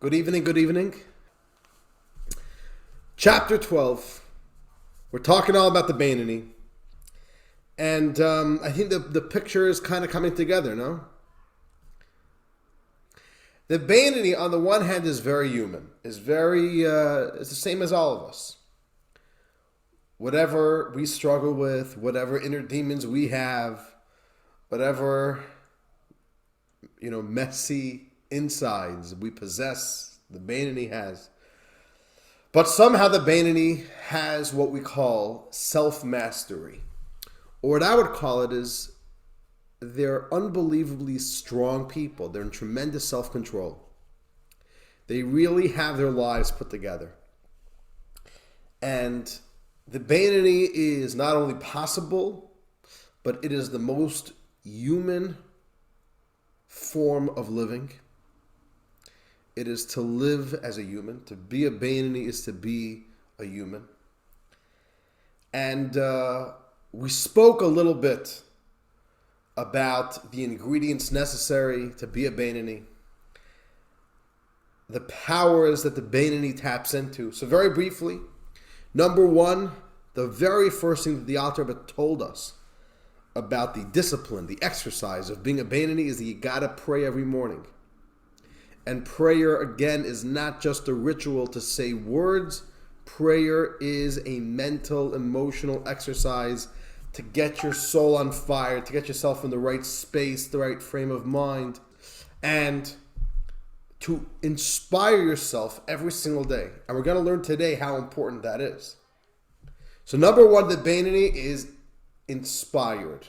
Good evening, good evening. Chapter 12. We're talking all about the Beinoni. And I think the picture is kind of coming together, no? The Beinoni, on the one hand, is very human. It's the same as all of us. Whatever we struggle with, whatever inner demons we have, whatever, messy insides we possess, the Beinoni has. But somehow the Beinoni has what we call self-mastery. Or what I would call it is they're unbelievably strong people. They're in tremendous self-control. They really have their lives put together. And the Beinoni is not only possible, but it is the most human form of living. It is to live as a human. To be a Beinoni is to be a human. And we spoke a little bit about the ingredients necessary to be a Beinoni, the powers that the Beinoni taps into. So very briefly, number one, the very first thing that the Alter Rebbe told us about the discipline, the exercise of being a Beinoni is that you gotta pray every morning. And prayer, again, is not just a ritual to say words. Prayer is a mental, emotional exercise to get your soul on fire, to get yourself in the right space, the right frame of mind, and to inspire yourself every single day. And we're going to learn today how important that is. So number one, the Beinoni is inspired.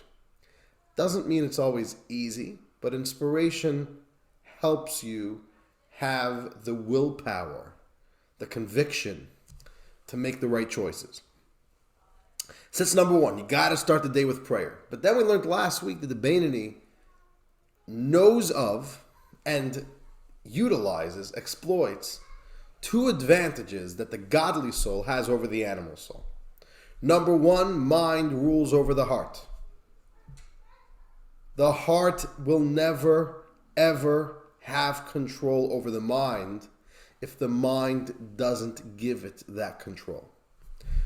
Doesn't mean it's always easy, but inspiration helps you have the willpower, the conviction to make the right choices. So that's number one. You got to start the day with prayer. But then we learned last week that the Beinoni knows of and utilizes, exploits two advantages that the godly soul has over the animal soul. Number one, mind rules over the heart. The heart will never, ever have control over the mind if the mind doesn't give it that control.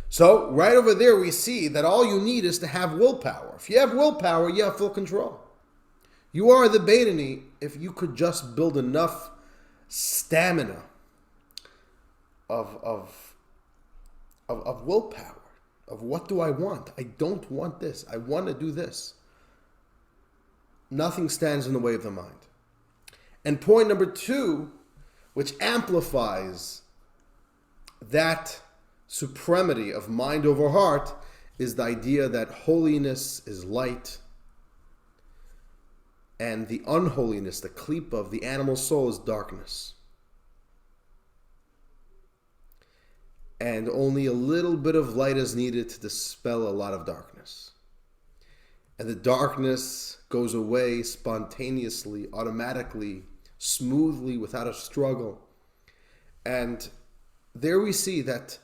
So right over there we see that all you need is to have willpower. If you have willpower, you have full control. You are the Beinoni if you could just build enough stamina of willpower, of what do I want? I don't want this. I want to do this. Nothing stands in the way of the mind. And point number two, which amplifies that supremacy of mind over heart, is the idea that holiness is light and the unholiness, the klipa of the animal soul, is darkness. And only a little bit of light is needed to dispel a lot of darkness. And the darkness goes away spontaneously, automatically, smoothly, without a struggle. And there we see that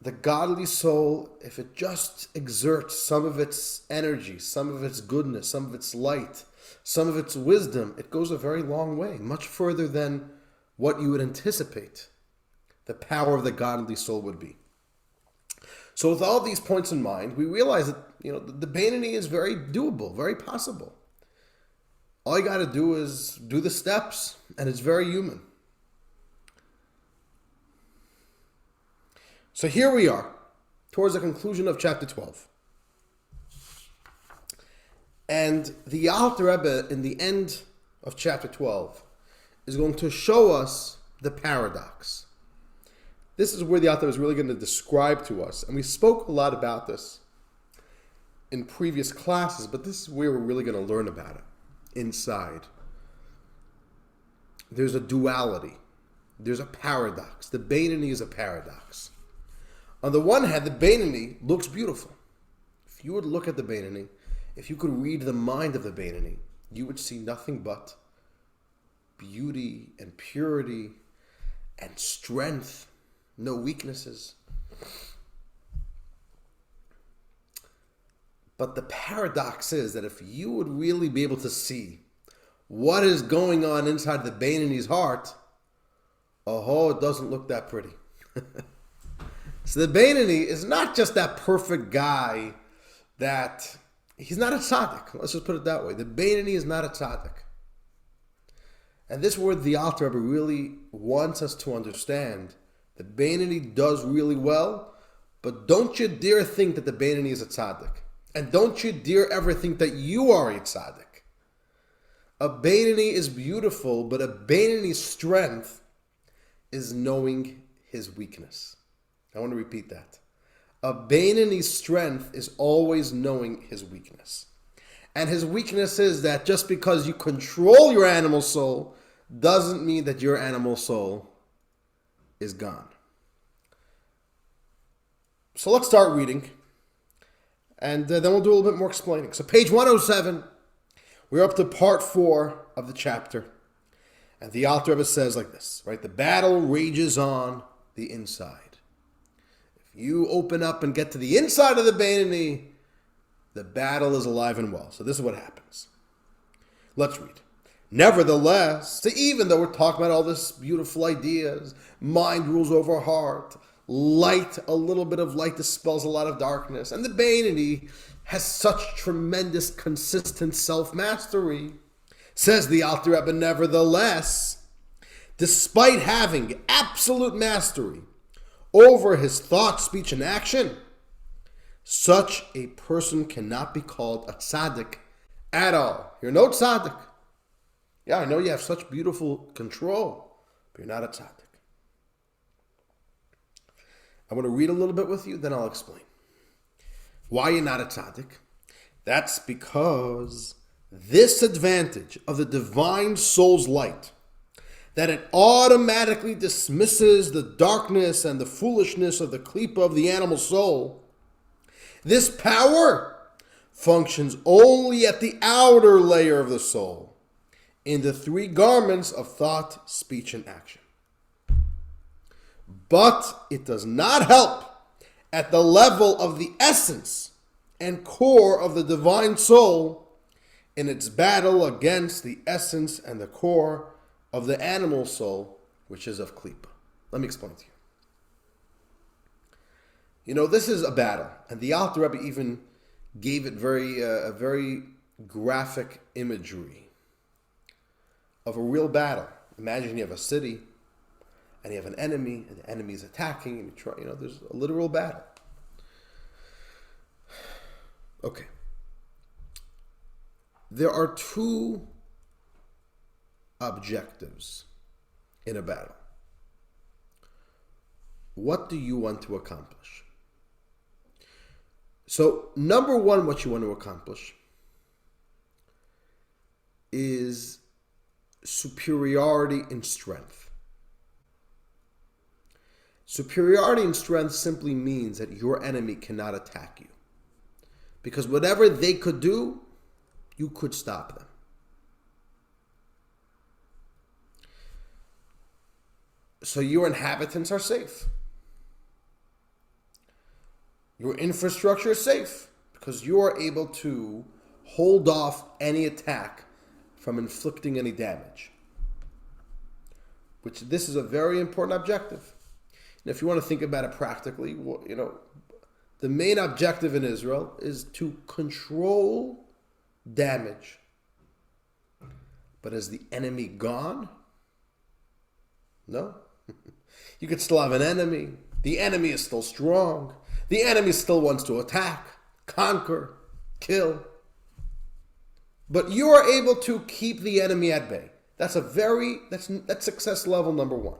the godly soul, if it just exerts some of its energy, some of its goodness, some of its light, some of its wisdom, it goes a very long way, much further than what you would anticipate the power of the godly soul would be. So with all these points in mind, we realize that the Beinoni is very doable, very possible. All you got to do is do the steps, and it's very human. So here we are, towards the conclusion of chapter 12. And the Alter Rebbe, in the end of chapter 12, is going to show us the paradox. This is where the Alter Rebbe is really going to describe to us, and we spoke a lot about this in previous classes, but this is where we're really going to learn about it, inside. There's a duality. There's a paradox. The Beinoni is a paradox. On the one hand, the Beinoni looks beautiful. If you would look at the Beinoni, if you could read the mind of the Beinoni, you would see nothing but beauty and purity and strength, no weaknesses. But the paradox is that if you would really be able to see what is going on inside the Beinoni's heart, Oh, it doesn't look that pretty. So the Beinoni is not just that perfect guy that he's not a tzaddik. Let's just put it that way. The Beinoni is not a tzaddik. And this word the Alter Rebbe really wants us to understand. The Beinoni does really well, but don't you dare think that the Beinoni is a tzaddik. And don't you dare ever think that you are a tzaddik. A Beinoni is beautiful, but a Beinoni's strength is knowing his weakness. I want to repeat that. A Beinoni's strength is always knowing his weakness. And his weakness is that just because you control your animal soul doesn't mean that your animal soul is gone. So let's start reading. And then we'll do a little bit more explaining. So page 107, we're up to part 4 of the chapter. And the Alter Rebbe says like this, right? The battle rages on the inside. If you open up and get to the inside of the Beinoni, the battle is alive and well. So this is what happens. Let's read. Nevertheless, so even though we're talking about all this beautiful ideas, mind rules over heart, light, a little bit of light dispels a lot of darkness, and the Beinoni has such tremendous, consistent self-mastery, says the Alter Rebbe, nevertheless, despite having absolute mastery over his thought, speech, and action, such a person cannot be called a tzaddik at all. You're no tzaddik. Yeah, I know you have such beautiful control, but you're not a tzaddik. I want to read a little bit with you, then I'll explain. Why you're not a tzaddik? That's because this advantage of the divine soul's light, that it automatically dismisses the darkness and the foolishness of the klipa of the animal soul, this power functions only at the outer layer of the soul, in the 3 garments of thought, speech, and action. But it does not help at the level of the essence and core of the divine soul in its battle against the essence and the core of the animal soul, which is of klipa. Let me explain to you. You know, this is a battle, and the Alter Rebbe even gave it a very graphic imagery of a real battle. Imagine you have a city, and you have an enemy, and the enemy is attacking, and there's a literal battle. Okay. There are 2 objectives in a battle. What do you want to accomplish? So, number 1, what you want to accomplish is superiority in strength. Superiority in strength simply means that your enemy cannot attack you. Because whatever they could do, you could stop them. So your inhabitants are safe. Your infrastructure is safe because you are able to hold off any attack from inflicting any damage. Which this is a very important objective. And if you want to think about it practically, the main objective in Israel is to control damage. But is the enemy gone? No. You could still have an enemy. The enemy is still strong. The enemy still wants to attack, conquer, kill. But you are able to keep the enemy at bay. That's success level number 1.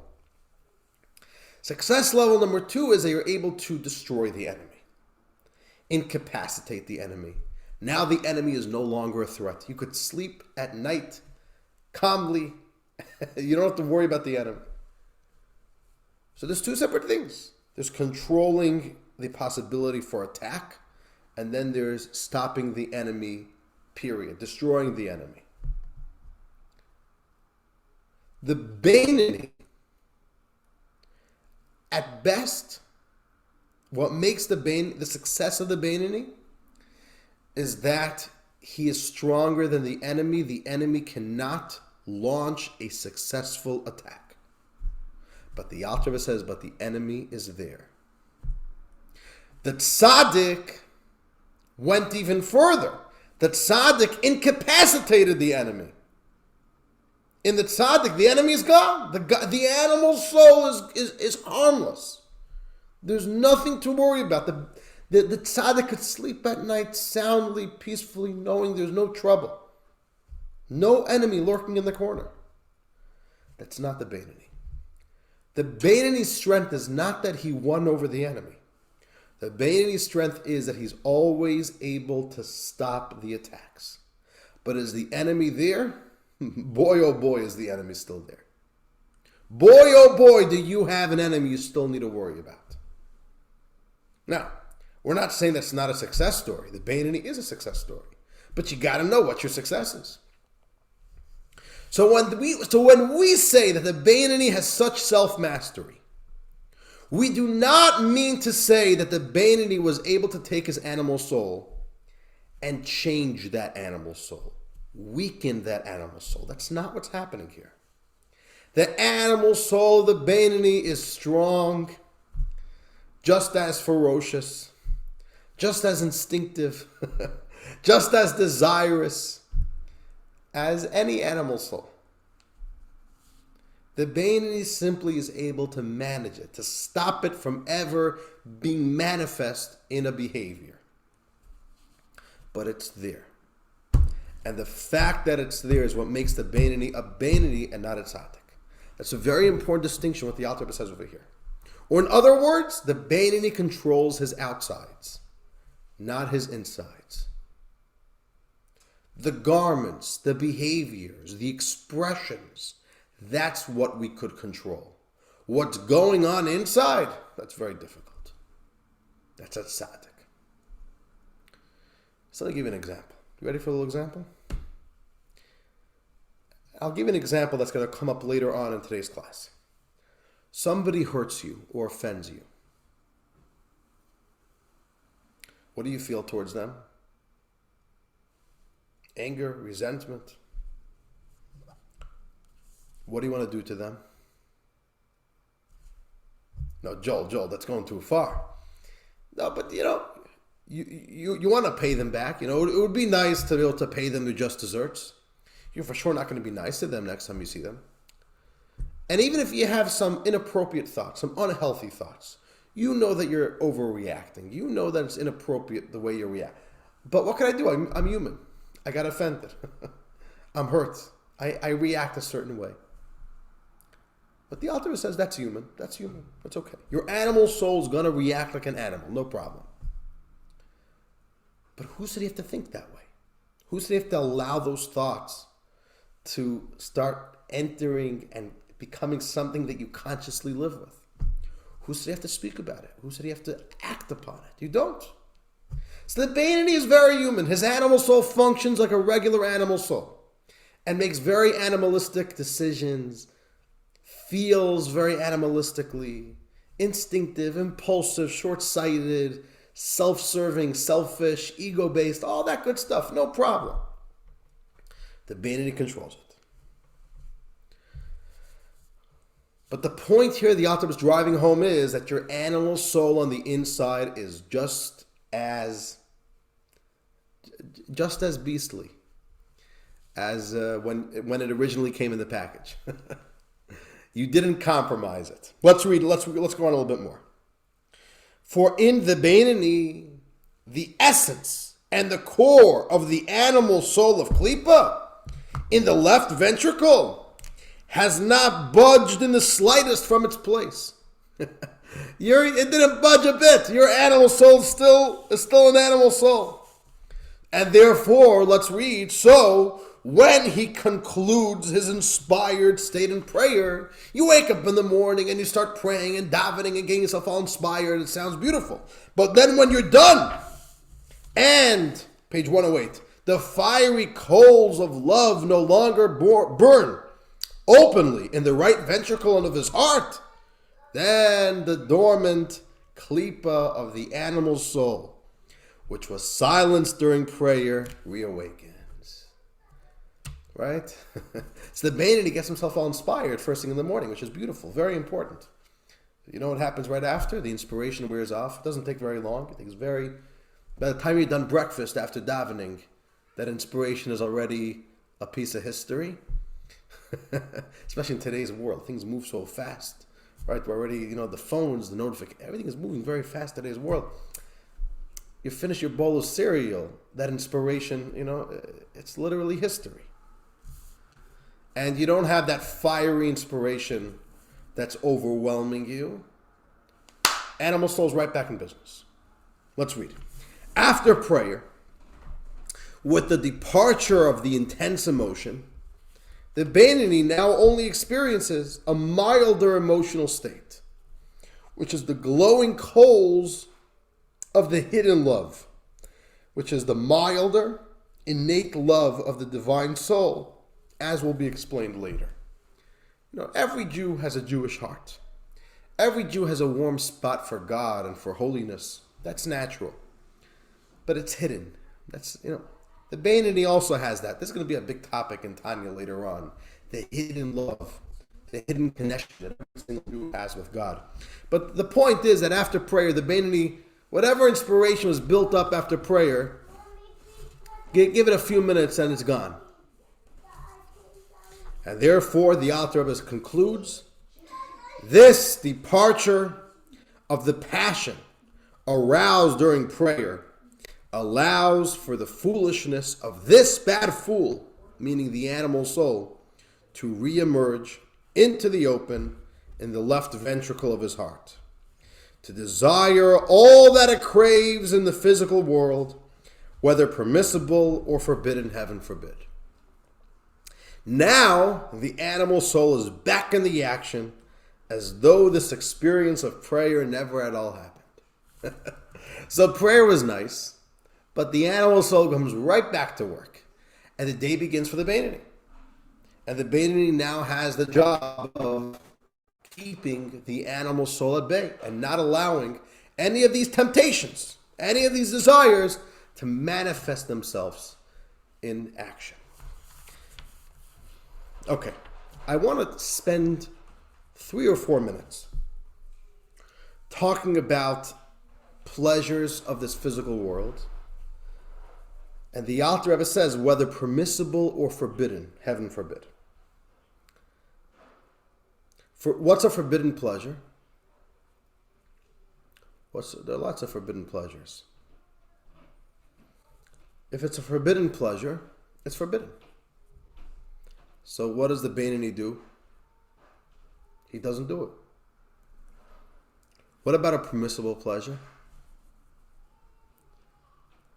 Success level number 2 is that you're able to destroy the enemy, incapacitate the enemy. Now the enemy is no longer a threat. You could sleep at night calmly. You don't have to worry about the enemy. So there's 2 separate things. There's controlling the possibility for attack, and then there's stopping the enemy, period, destroying the enemy. The Beinoni, at best, what makes the success of the Beinoni is that he is stronger than the enemy. The enemy cannot launch a successful attack. But the Alter Rebbe says, but the enemy is there. The Tzadik went even further. The Tzadik incapacitated the enemy. In the Tzadik, the enemy is gone. The animal soul is harmless. There's nothing to worry about. The Tzadik could sleep at night soundly, peacefully, knowing there's no trouble. No enemy lurking in the corner. That's not the Beinoni. The Beinoni's strength is not that he won over the enemy. The Beinoni's strength is that he's always able to stop the attacks. But is the enemy there? Boy, oh boy, is the enemy still there. Boy, oh boy, do you have an enemy you still need to worry about. Now, we're not saying that's not a success story. The Beinoni is a success story. But you got to know what your success is. So when we say that the Beinoni has such self-mastery, we do not mean to say that the Beinoni was able to take his animal soul and change that animal soul, weaken that animal soul. That's not what's happening here. The animal soul of the Beinoni is strong, just as ferocious, just as instinctive, just as desirous as any animal soul. The Beinoni simply is able to manage it, to stop it from ever being manifest in a behavior. But it's there. And the fact that it's there is what makes the Beinoni a Beinoni and not a Tzadik. That's a very important distinction what the Alter Rebbe says over here. Or in other words, the Beinoni controls his outsides, not his insides. The garments, the behaviors, the expressions, that's what we could control. What's going on inside, that's very difficult. That's a Tzadik. So let me give you an example. You ready for a little example? I'll give you an example that's going to come up later on in today's class. Somebody hurts you or offends you. What do you feel towards them? Anger, resentment. What do you want to do to them? No, Joel, that's going too far. No, but you want to pay them back. It would be nice to be able to pay them their just desserts. You're for sure not going to be nice to them next time you see them. And even if you have some inappropriate thoughts, some unhealthy thoughts, you know that you're overreacting. You know that it's inappropriate the way you react. But what can I do? I'm human. I got offended. I'm hurt. I react a certain way. But the Alter Rebbe says that's human. That's human. That's okay. Your animal soul's going to react like an animal. No problem. But who said you have to think that way? Who said you have to allow those thoughts to start entering and becoming something that you consciously live with? Who said you have to speak about it? Who said you have to act upon it? You don't. So the Beinoni is very human. His animal soul functions like a regular animal soul and makes very animalistic decisions, feels very animalistically, instinctive, impulsive, short-sighted, self-serving, selfish, ego-based, all that good stuff. No problem. The Beinoni controls it. But the point here the Alter Rebbe is driving home is that your animal soul on the inside is just as beastly as when it originally came in the package. You didn't compromise it. Let's read. Let's go on a little bit more. For in the Beinoni, the essence and the core of the animal soul of Klippa, in the left ventricle, has not budged in the slightest from its place. It didn't budge a bit. Your animal soul is still an animal soul. And therefore, let's read, so when he concludes his inspired state in prayer, you wake up in the morning and you start praying and davening and getting yourself all inspired. It sounds beautiful. But then when you're done, and, page 108, the fiery coals of love no longer burn openly in the right ventricle and of his heart, then the dormant klipa of the animal soul, which was silenced during prayer, reawakens. right? So the Beinoni gets himself all inspired first thing in the morning, which is beautiful, very important. You know what happens right after? The inspiration wears off. It doesn't take very long. It takes by the time you're done breakfast after davening, that inspiration is already a piece of history. Especially in today's world, things move so fast, right? We're already, the phones, the notification, everything is moving very fast in today's world. You finish your bowl of cereal, that inspiration, it's literally history. And you don't have that fiery inspiration that's overwhelming you. Animal soul's right back in business. Let's read. After prayer, with the departure of the intense emotion, the Beinoni now only experiences a milder emotional state, which is the glowing coals of the hidden love, which is the milder, innate love of the divine soul, as will be explained later. Every Jew has a Jewish heart. Every Jew has a warm spot for God and for holiness. That's natural. But it's hidden. The Beinoni also has that. This is going to be a big topic in Tanya later on. The hidden love, the hidden connection that every single Jew has with God. But the point is that after prayer, the Beinoni, whatever inspiration was built up after prayer, give it a few minutes and it's gone. And therefore, the Alter Rebbe concludes, this departure of the passion aroused during prayer allows for the foolishness of this bad fool, meaning the animal soul, to re-emerge into the open in the left ventricle of his heart, to desire all that it craves in the physical world, whether permissible or forbidden, heaven forbid. Now, the animal soul is back in the action, as though this experience of prayer never at all happened. So prayer was nice, but the animal soul comes right back to work, and the day begins for the Beinoni. And the Beinoni now has the job of keeping the animal soul at bay and not allowing any of these temptations, any of these desires to manifest themselves in action. Okay, I want to spend 3 or 4 minutes talking about pleasures of this physical world. And the Alter Rebbe says, whether permissible or forbidden, heaven forbid. What's a forbidden pleasure? There are lots of forbidden pleasures. If it's a forbidden pleasure, it's forbidden. So what does the Beinoni do? He doesn't do it. What about a permissible pleasure?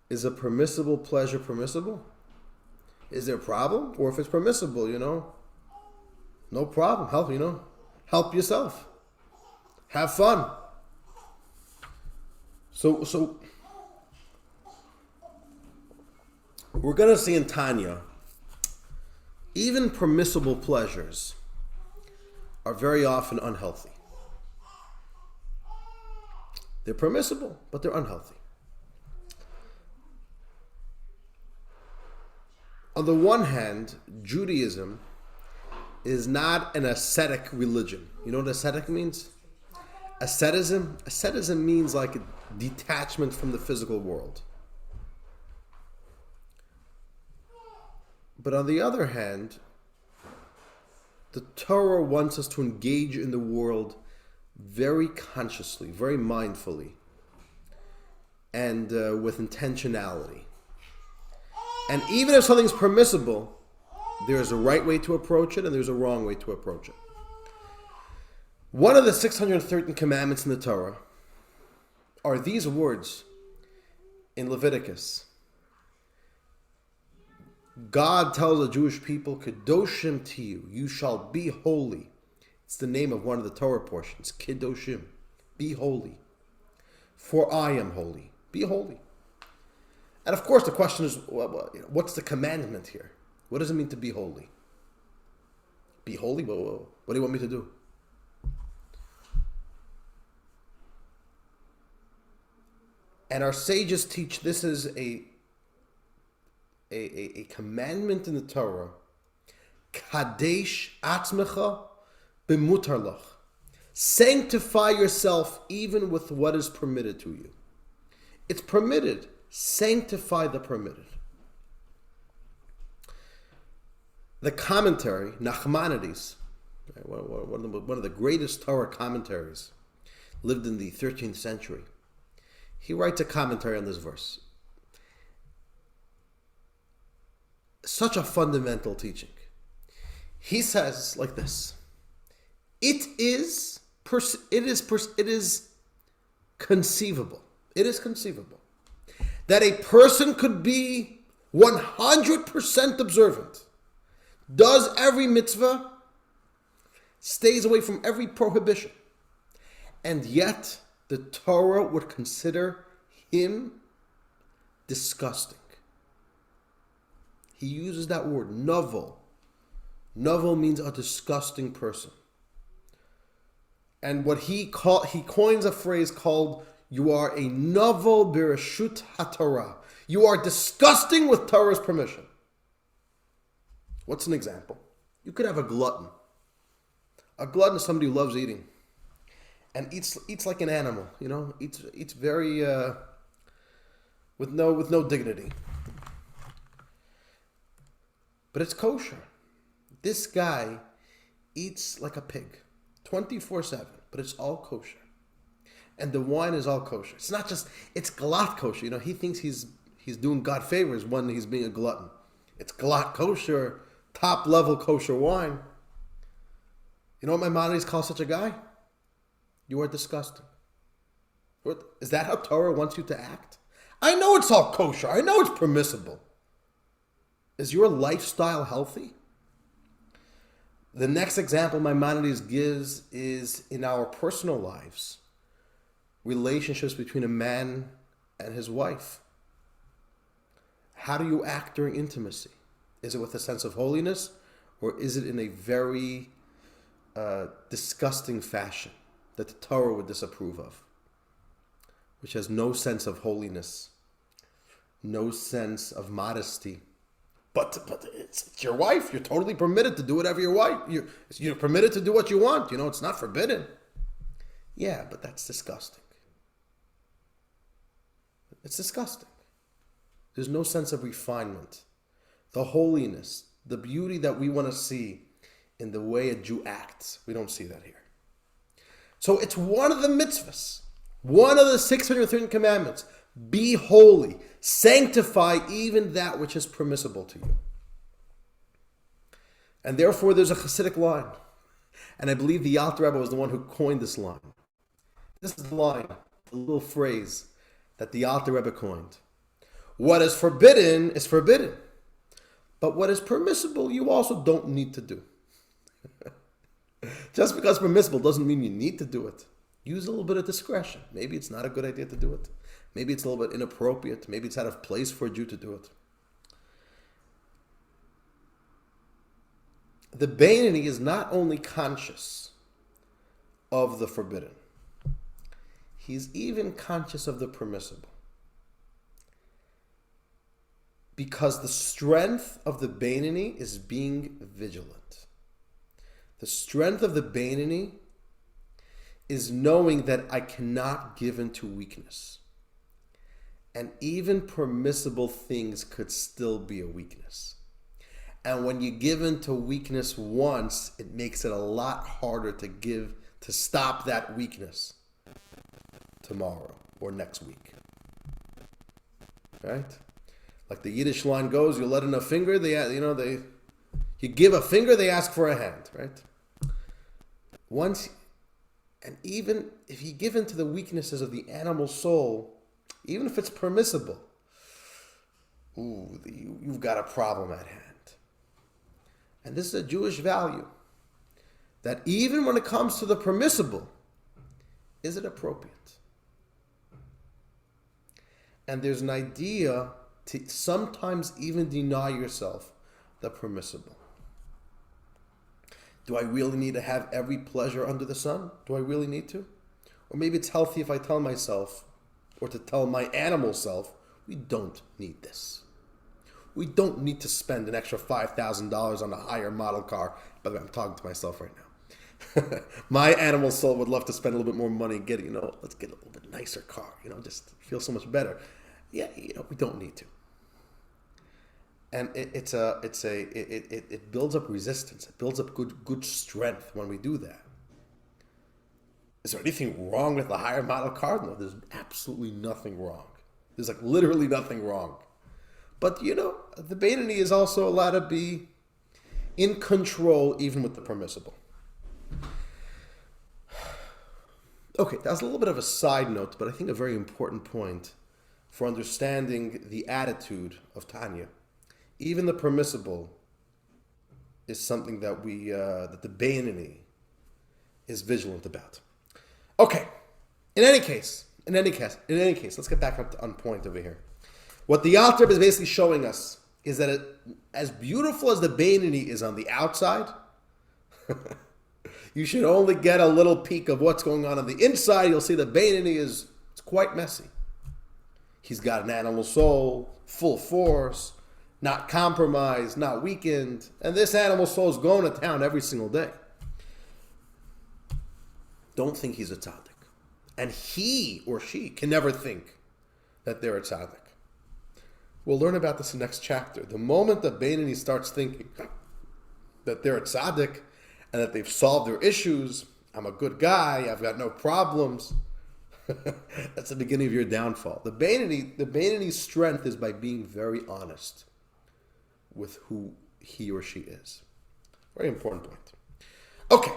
Is a permissible pleasure permissible? Is there a problem? Or if it's permissible, no problem. Help yourself. Have fun. So we're going to see in Tanya, even permissible pleasures are very often unhealthy. They're permissible, but they're unhealthy. On the one hand, Judaism is not an ascetic religion. You know what ascetic means? Asceticism means like a detachment from the physical world. But on the other hand, the Torah wants us to engage in the world very consciously, very mindfully, and with intentionality. And even if something's permissible, there's a right way to approach it and there's a wrong way to approach it. One of the 613 commandments in the Torah are these words in Leviticus. God tells the Jewish people, Kedoshim to you, you shall be holy. It's the name of one of the Torah portions, Kedoshim, be holy. For I am holy, be holy. And of course the question is, what's the commandment here? What does it mean to be holy? Be holy? What do you want me to do? And our sages teach this is a commandment in the Torah Kadesh atzmecha b'mutar lach. Sanctify yourself even with what is permitted to you. It's permitted. Sanctify the permitted. The commentary, Nachmanides, one of the greatest Torah commentaries, lived in the 13th century. He writes a commentary on this verse. Such a fundamental teaching. He says like this: It is conceivable. It is conceivable that a person could be 100% observant, does every mitzvah, stays away from every prohibition, and yet the Torah would consider him disgusting. He uses that word, novel. Novel means a disgusting person. And what he coins a phrase called, you are a novel bereshut haTorah. You are disgusting with Torah's permission. What's an example? You could have a glutton. A glutton is somebody who loves eating and eats like an animal, eats very with no dignity. But it's kosher. This guy eats like a pig, 24/7, but it's all kosher. And the wine is all kosher. It's not just, it's galat kosher. He thinks he's doing God favors when he's being a glutton. It's galat kosher, top level kosher wine. You know what Maimonides calls such a guy? You are disgusting. Is that how Torah wants you to act? I know it's all kosher. I know it's permissible. Is your lifestyle healthy? The next example Maimonides gives is in our personal lives. Relationships between a man and his wife. How do you act during intimacy? Is it with a sense of holiness, or is it in a very disgusting fashion that the Torah would disapprove of, which has no sense of holiness, no sense of modesty? But it's your wife. You're totally permitted to do whatever your wife. You're permitted to do what you want. It's not forbidden. Yeah, but that's disgusting. It's disgusting. There's no sense of refinement, the holiness, the beauty that we want to see in the way a Jew acts. We don't see that here. So it's one of the mitzvahs, one of the 613 commandments. Be holy. Sanctify even that which is permissible to you. And therefore there's a Hasidic line. And I believe the Alter Rebbe was the one who coined this line. This is the line, the little phrase that the Alter Rebbe coined. What is forbidden is forbidden. But what is permissible, you also don't need to do. Just because permissible doesn't mean you need to do it. Use a little bit of discretion. Maybe it's not a good idea to do it. Maybe it's a little bit inappropriate. Maybe it's out of place for a Jew to do it. The Beinoni is not only conscious of the forbidden, he's even conscious of the permissible. Because the strength of the Beinoni is being vigilant. The strength of the Beinoni is knowing that I cannot give into weakness. And even permissible things could still be a weakness. And when you give into weakness once, it makes it a lot harder to stop that weakness tomorrow or next week. Right? Like the Yiddish line goes, you let in a finger, you give a finger, they ask for a hand, right? And even if you give into the weaknesses of the animal soul, even if it's permissible, you've got a problem at hand. And this is a Jewish value, that even when it comes to the permissible, is it appropriate? And there's an idea to sometimes even deny yourself the permissible. Do I really need to have every pleasure under the sun? Do I really need to? Or maybe it's healthy if I tell myself, or to tell my animal self, we don't need this. We don't need to spend an extra $5,000 on a higher model car. By the way, I'm talking to myself right now. My animal soul would love to spend a little bit more money getting, let's get a little bit nicer car, just feel so much better. Yeah, we don't need to. And it builds up resistance. It builds up good strength when we do that. Is there anything wrong with the higher model car? No, there's absolutely nothing wrong. There's literally nothing wrong. But the Beinoni is also allowed to be in control even with the permissible. Okay, that's a little bit of a side note, but I think a very important point for understanding the attitude of Tanya. Even the permissible is something that that the Beinoni is vigilant about. Okay, in any case, let's get back on point over here. What the Alter Rebbe is basically showing us is that as beautiful as the Beinoni is on the outside, you should only get a little peek of what's going on the inside. You'll see the Beinoni is quite messy. He's got an animal soul, full force, not compromised, not weakened, and this animal soul is going to town every single day. Don't think he's a tzaddik. And he or she can never think that they're a tzaddik. We'll learn about this in the next chapter. The moment the Beinoni starts thinking that they're a tzaddik and that they've solved their issues, I'm a good guy, I've got no problems, that's the beginning of your downfall. The Beinoni's strength is by being very honest with who he or she is. Very important point. Okay,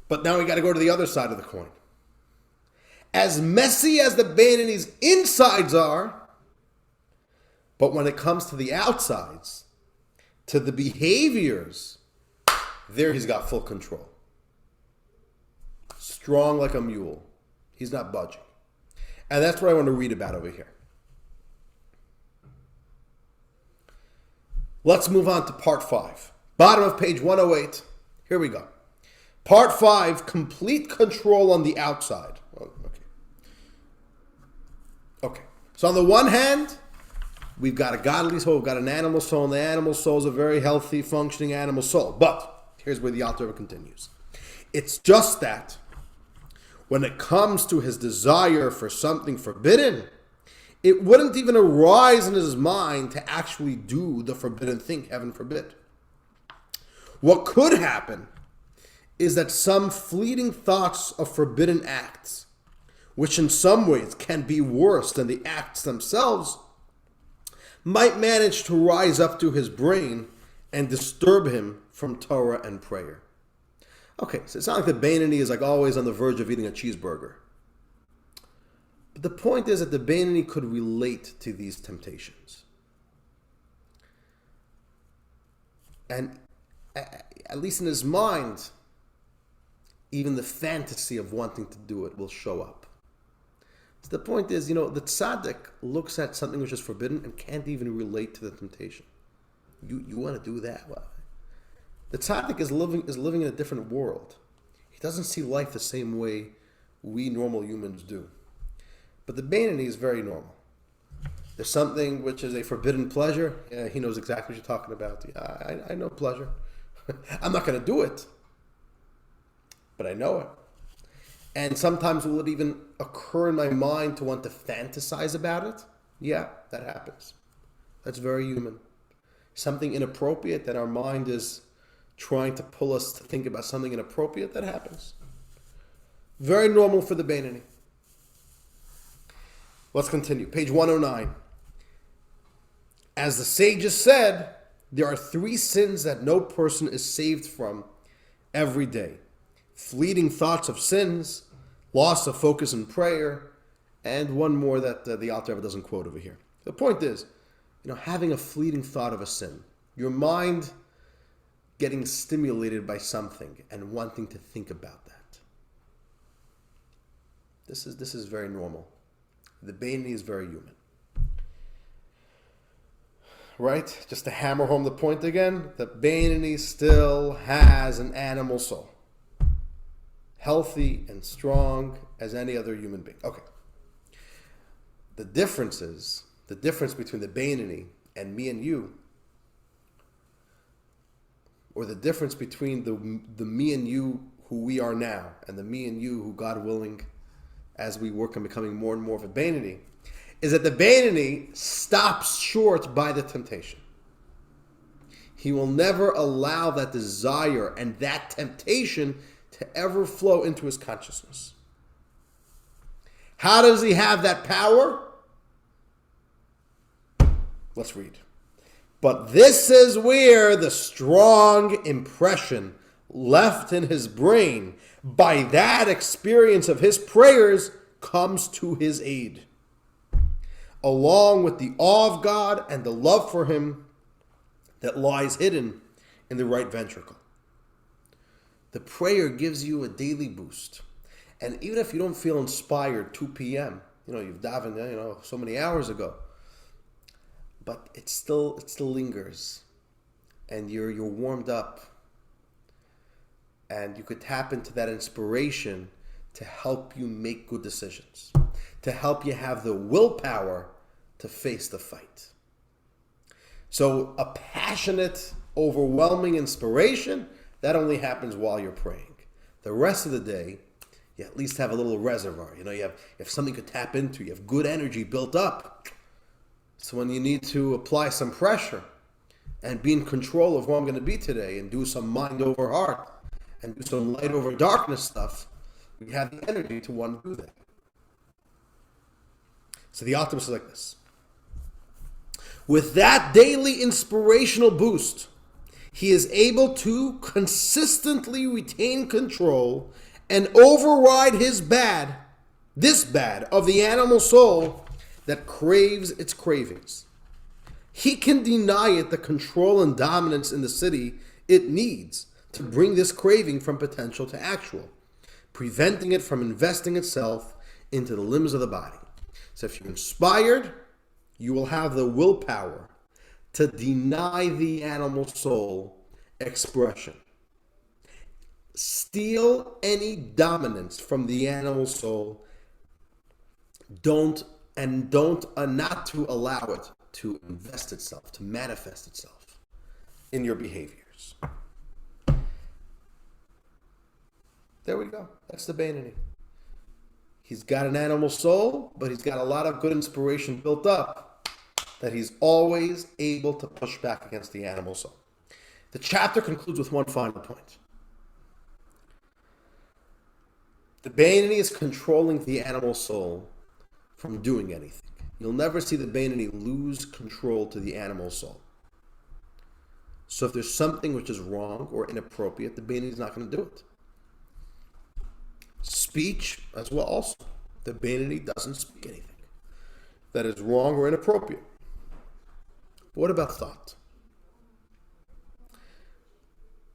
but now we got to go to the other side of the coin. As messy as the Beinoni's insides are, but when it comes to the outsides, to the behaviors, there he's got full control. Strong like a mule. He's not budging. And that's what I want to read about over here. Let's move on to part 5. Bottom of page 108. Here we go. Part 5, complete control on the outside. Okay. So on the one hand, we've got a godly soul, we've got an animal soul, and the animal soul is a very healthy, functioning animal soul. But here's where the Alter Rebbe continues. It's just that when it comes to his desire for something forbidden, it wouldn't even arise in his mind to actually do the forbidden thing, heaven forbid. What could happen is that some fleeting thoughts of forbidden acts, which in some ways can be worse than the acts themselves, might manage to rise up to his brain and disturb him from Torah and prayer. Okay, so it's not like the Beinoni is always on the verge of eating a cheeseburger. But the point is that the Beinoni could relate to these temptations. And at least in his mind, even the fantasy of wanting to do it will show up. So the point is, the tzaddik looks at something which is forbidden and can't even relate to the temptation. You want to do that? Well, the tzaddik is living in a different world. He doesn't see life the same way we normal humans do. But the Beinoni is very normal. There's something which is a forbidden pleasure. Yeah, he knows exactly what you're talking about. Yeah, I know pleasure. I'm not going to do it, but I know it. And sometimes will it even occur in my mind to want to fantasize about it? Yeah, that happens. That's very human. Something inappropriate that our mind is trying to pull us to think about something inappropriate, that happens. Very normal for the Beinoni. Let's continue. Page 109. As the sages said, there are 3 sins that no person is saved from every day. Fleeting thoughts of sins, loss of focus in prayer, and one more that the Alter Rebbe doesn't quote over here. The point is, having a fleeting thought of a sin, your mind getting stimulated by something and wanting to think about that. This is very normal. The Beinoni is very human. Right? Just to hammer home the point again, the Beinoni still has an animal soul. Healthy and strong as any other human being. Okay. The difference between the Beinoni and me and you or the difference between the me and you who we are now and the me and you who, God willing, as we work on becoming more and more of a Beinoni, is that the Beinoni stops short by the temptation. He will never allow that desire and that temptation to ever flow into his consciousness. How does he have that power? Let's read. But this is where the strong impression left in his brain by that experience of his prayers comes to his aid, along with the awe of God and the love for him that lies hidden in the right ventricle. The prayer gives you a daily boost. And even if you don't feel inspired 2 p.m., you've davened, so many hours ago, but it still lingers, and you're warmed up, and you could tap into that inspiration to help you make good decisions, to help you have the willpower to face the fight. So a passionate, overwhelming inspiration, that only happens while you're praying. The rest of the day, you at least have a little reservoir. You have something to tap into. You have good energy built up. So when you need to apply some pressure and be in control of who I'm going to be today and do some mind over heart and do some light over darkness stuff, we have the energy to want to do that. So the optimist is like this. With that daily inspirational boost, he is able to consistently retain control and override this bad of the animal soul that craves its cravings. He can deny it the control and dominance in the city it needs to bring this craving from potential to actual, preventing it from investing itself into the limbs of the body. So if you're inspired, you will have the willpower to deny the animal soul expression. Steal any dominance from the animal soul. Not to allow it to invest itself, to manifest itself in your behaviors. There we go. That's the Beinoni. He's got an animal soul, but he's got a lot of good inspiration built up that he's always able to push back against the animal soul. The chapter concludes with one final point. The Beinoni is controlling the animal soul from doing anything. You'll never see the Beinoni lose control to the animal soul. So if there's something which is wrong or inappropriate, the Beinoni is not going to do it. Speech as well also. The Beinoni doesn't speak anything that is wrong or inappropriate. What about thought?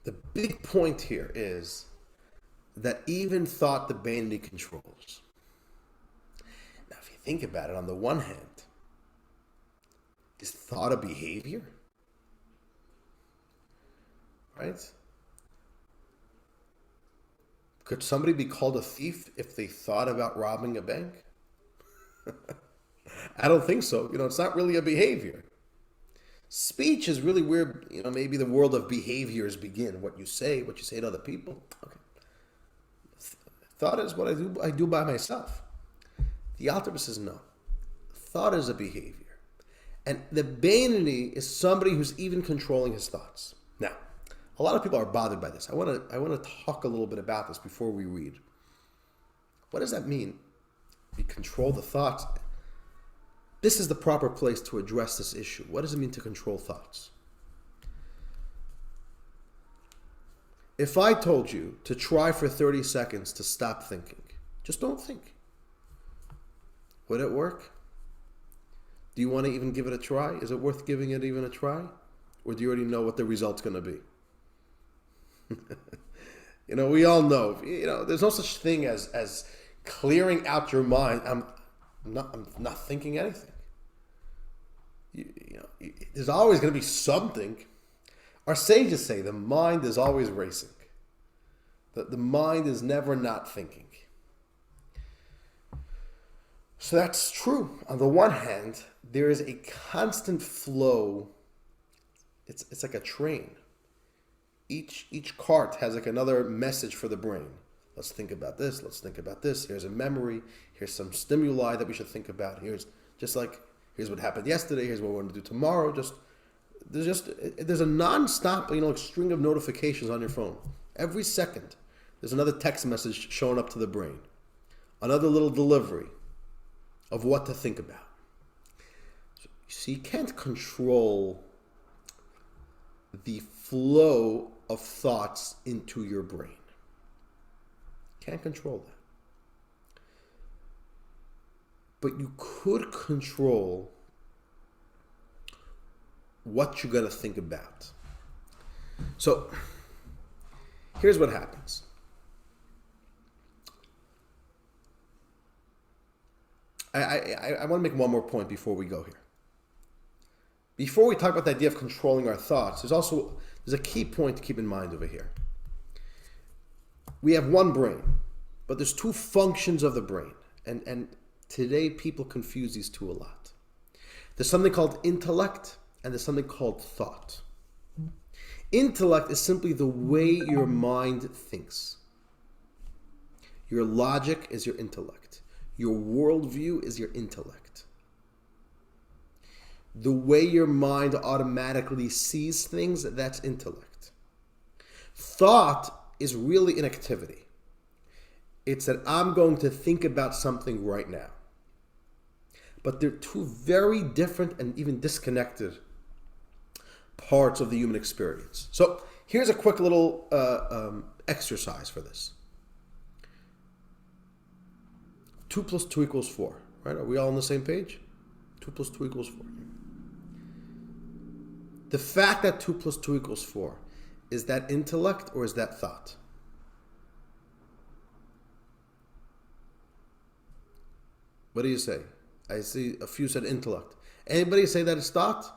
The big point here is that even thought the Beinoni controls. Now, if you think about it, on the one hand, is thought a behavior? Right? Could somebody be called a thief if they thought about robbing a bank? I don't think so. It's not really a behavior. Speech is really where, maybe the world of behaviors begin. What you say to other people. Okay. Thought is what I do by myself. The Alter Rebbe says no. Thought is a behavior. And the Beinoni is somebody who's even controlling his thoughts. Now, a lot of people are bothered by this. I want to talk a little bit about this before we read. What does that mean? You control the thoughts. This is the proper place to address this issue. What does it mean to control thoughts? If I told you to try for 30 seconds to stop thinking, just don't think, would it work? Do you want to even give it a try? Is it worth giving it even a try? Or do you already know what the result's going to be? We all know. There's no such thing as clearing out your mind. I'm not thinking anything. There's always going to be something. Our sages say the mind is always racing. That the mind is never not thinking. So that's true. On the one hand, there is a constant flow. It's like a train. each cart has like another message for the brain. Let's think about this. Let's think about this. Here's a memory. Here's some stimuli that we should think about. Here's what happened yesterday. Here's what we're going to do tomorrow. There's a non-stop, like string of notifications on your phone. Every second, there's another text message showing up to the brain. Another little delivery of what to think about. So you can't control the flow of thoughts into your brain. Can't control that. But you could control what you're going to think about. So, here's what happens. I want to make one more point before we go here. Before we talk about the idea of controlling our thoughts, there's a key point to keep in mind over here. We have one brain, but there's two functions of the brain. And today people confuse these two a lot. There's something called intellect and there's something called thought. Intellect is simply the way your mind thinks. Your logic is your intellect. Your worldview is your intellect. The way your mind automatically sees things, that's intellect. Thought is really an activity. It's that I'm going to think about something right now. But they're two very different and even disconnected parts of the human experience. So here's a quick little exercise for this. 2 plus 2 equals 4, right? Are we all on the same page? 2 plus 2 equals 4. The fact that 2 plus 2 equals 4, is that intellect or is that thought? What do you say? I see a few said intellect. Anybody say that it's thought?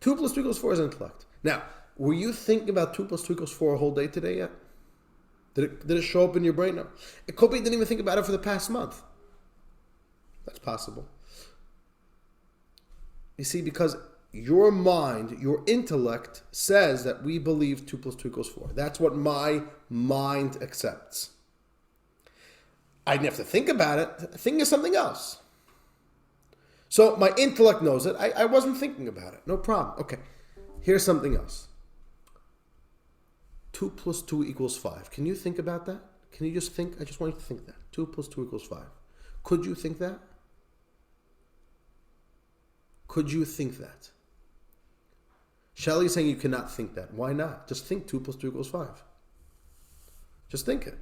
2 plus 2 equals 4 is intellect. Now, were you thinking about 2 plus 2 equals 4 a whole day today yet? Did it show up in your brain? No. It could be you didn't even think about it for the past month. That's possible. You see, because your mind, your intellect says that we believe 2 plus 2 equals 4. That's what my mind accepts. I didn't have to think about it. Think of something else. So my intellect knows it. I wasn't thinking about it. No problem. Okay. Here's something else. 2 plus 2 equals 5. Can you think about that? Can you just think? I just want you to think that. 2 plus 2 equals 5. Could you think that? Could you think that? Shelley's saying you cannot think that. Why not? Just think 2 plus 2 equals 5. Just think it.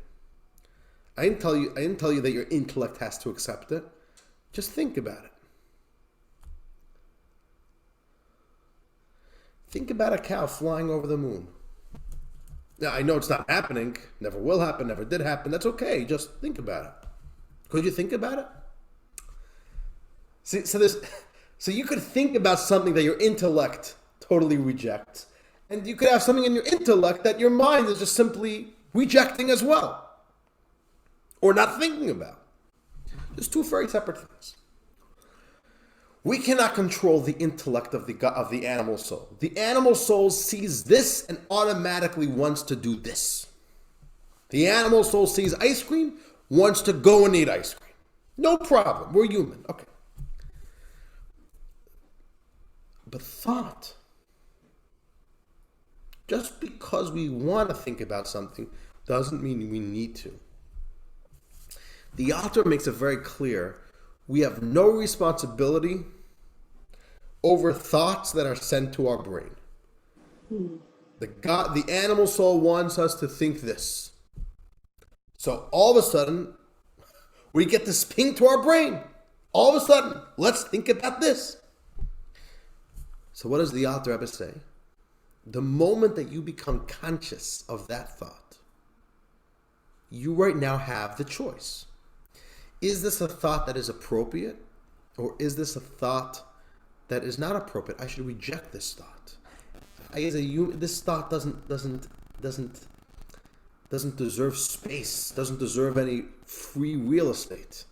I didn't tell you that your intellect has to accept it. Just think about it. Think about a cow flying over the moon. Now, I know it's not happening. Never will happen. Never did happen. That's okay. Just think about it. Could you think about it? See, so you could think about something that your intellect totally rejects. And you could have something in your intellect that your mind is just simply rejecting as well. Or not thinking about. There's two very separate things. We cannot control the intellect of the animal soul. The animal soul sees this and automatically wants to do this. The animal soul sees ice cream, wants to go and eat ice cream. No problem. We're human. Okay. But thought, just because we want to think about something doesn't mean we need to. The author makes it very clear we have no responsibility over thoughts that are sent to our brain. The animal soul wants us to think this. So all of a sudden, we get this ping to our brain. All of a sudden, let's think about this. So what does the author ever say? The moment that you become conscious of that thought, you right now have the choice. Is this a thought that is appropriate, or is this a thought that is not appropriate? I should reject this thought. This thought doesn't deserve space. Doesn't deserve any free real estate